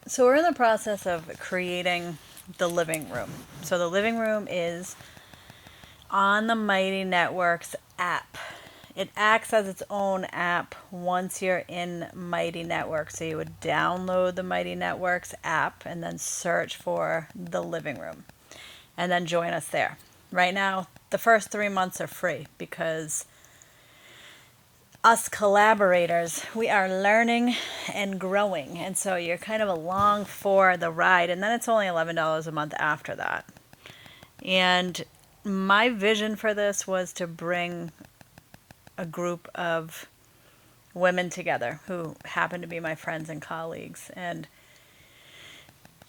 So we're in the process of creating the living room. So the living room is on the Mighty Networks app. It acts as its own app once you're in Mighty Networks. So you would download the Mighty Networks app and then search for the living room and then join us there. Right now, the first 3 months are free because us collaborators, we are learning and growing. And so you're kind of along for the ride. And then it's only $11 a month after that. And my vision for this was to bring a group of women together who happen to be my friends and colleagues and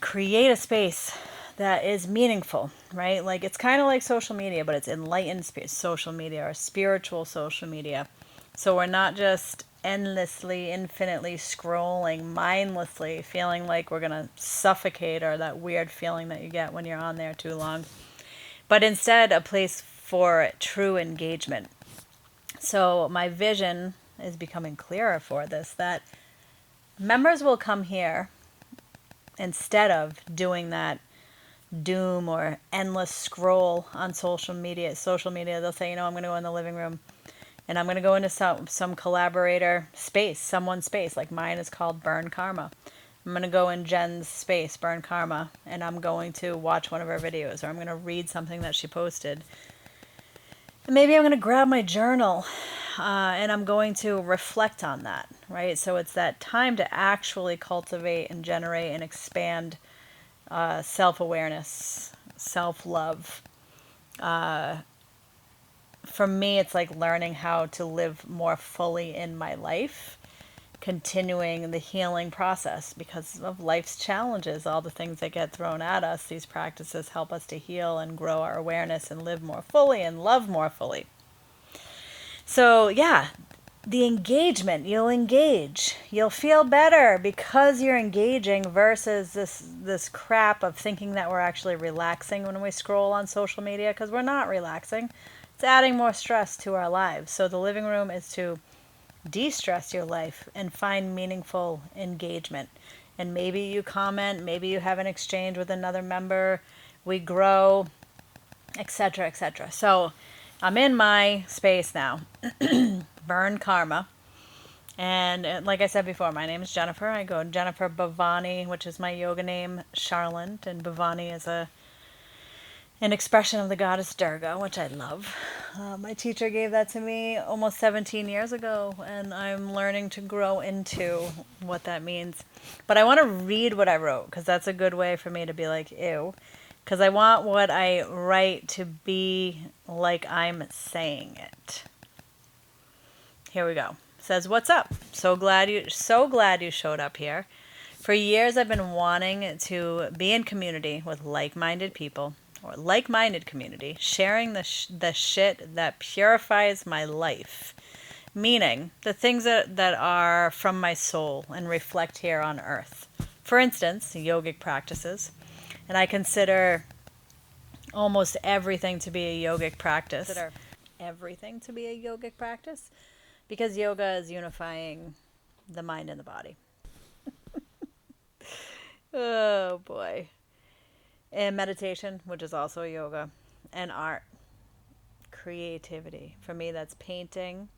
create a space that is meaningful, right? Like it's kind of like social media, but it's enlightened social media or spiritual social media. So we're not just endlessly, infinitely scrolling mindlessly, feeling like we're going to suffocate, or that weird feeling that you get when you're on there too long, but instead a place for true engagement. So my vision is becoming clearer for this, that members will come here instead of doing that doom or endless scroll on social media. They'll say, I'm going to go in the living room and I'm going to go into some collaborator space, someone's space. Like mine is called Burn Karma. I'm going to go in Jen's space, Burn Karma, and I'm going to watch one of her videos, or I'm going to read something that she posted. And maybe I'm going to grab my journal and I'm going to reflect on that, right? So it's that time to actually cultivate and generate and expand self-awareness, self-love. For me, it's like learning how to live more fully in my life, continuing the healing process because of life's challenges, all the things that get thrown at us. These practices help us to heal and grow our awareness and live more fully and love more fully. So, yeah, the engagement, you'll feel better because you're engaging versus this crap of thinking that we're actually relaxing when we scroll on social media, because we're not relaxing. It's adding more stress to our lives. So the living room is to de-stress your life and find meaningful engagement. And maybe you comment, maybe you have an exchange with another member, we grow, etc., etc. So I'm in my space now. Burn Karma. And like I said before, my name is Jennifer. I go Jennifer Bhavani, which is my yoga name, Charlotte, and Bhavani is an expression of the goddess Durga, which I love. My teacher gave that to me almost 17 years ago, and I'm learning to grow into what that means. But I want to read what I wrote, because that's a good way for me to be like, ew. Because I want what I write to be like I'm saying it. Here we go. It says, "What's up? So glad you showed up here. For years I've been wanting to be in community with like-minded people, or like-minded community, sharing the shit that purifies my life. Meaning, the things that are from my soul and reflect here on earth. For instance, yogic practices. And I consider almost everything to be a yogic practice. Because yoga is unifying the mind and the body. Oh boy. And meditation, which is also yoga, and art, creativity. For me, that's painting.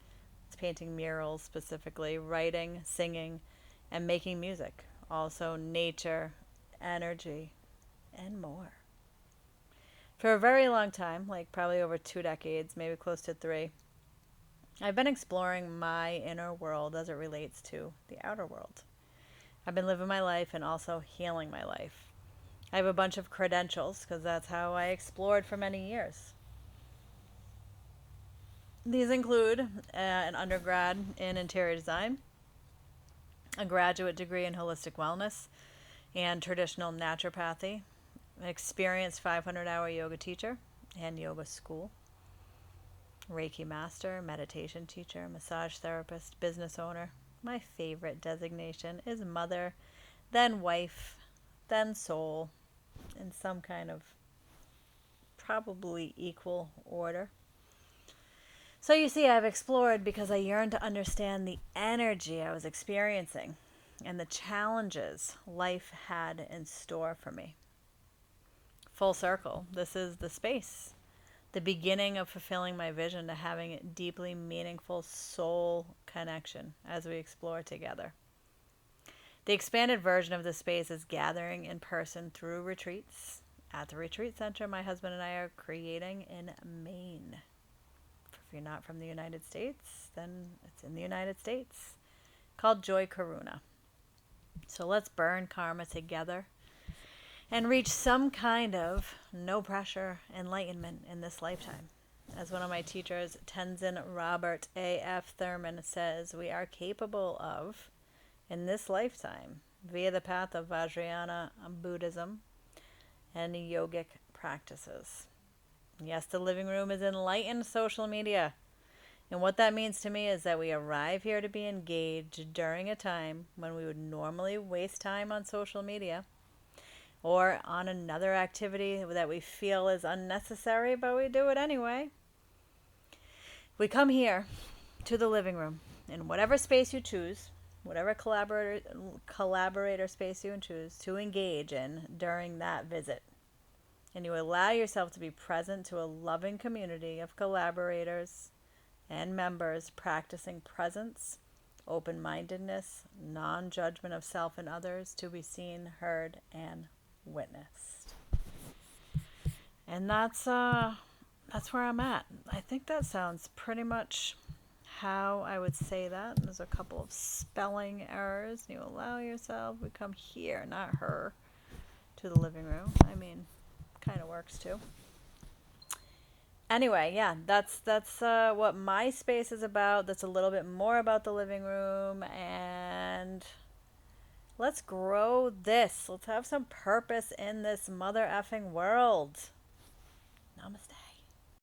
It's painting murals specifically, writing, singing, and making music. Also, nature, energy, and more. For a very long time, like probably over 2 decades, maybe close to 3, I've been exploring my inner world as it relates to the outer world. I've been living my life and also healing my life. I have a bunch of credentials because that's how I explored for many years. These include an undergrad in interior design, a graduate degree in holistic wellness and traditional naturopathy, an experienced 500-hour yoga teacher and yoga school, Reiki master, meditation teacher, massage therapist, business owner. My favorite designation is mother, then wife, then soul, in some kind of probably equal order. So you see, I've explored because I yearned to understand the energy I was experiencing. and the challenges life had in store for me. Full circle. This is the space, the beginning of fulfilling my vision to having a deeply meaningful soul connection as we explore together. The expanded version of the space is gathering in person through retreats at the retreat center my husband and I are creating in Maine. If you're not from the United States, then it's in the United States, called Joy Karuna. So let's burn karma together and reach some kind of no pressure enlightenment in this lifetime. As one of my teachers, Tenzin Robert A.F. Thurman, says, we are capable of, in this lifetime, via the path of Vajrayana Buddhism and yogic practices. Yes, the living room is enlightened social media. And what that means to me is that we arrive here to be engaged during a time when we would normally waste time on social media or on another activity that we feel is unnecessary, but we do it anyway. We come here to the living room in whatever space you choose, whatever collaborator space you choose to engage in during that visit. And you allow yourself to be present to a loving community of collaborators and members practicing presence, open-mindedness, non-judgment of self and others to be seen, heard, and witnessed. And that's where I'm at. I think that sounds pretty much how I would say that. There's a couple of spelling errors. You allow yourself, we come here, not her, to the living room. I mean, kind of works too. Anyway, yeah, that's what my space is about. That's a little bit more about the living room, and let's grow this. Let's have some purpose in this mother effing world. Namaste.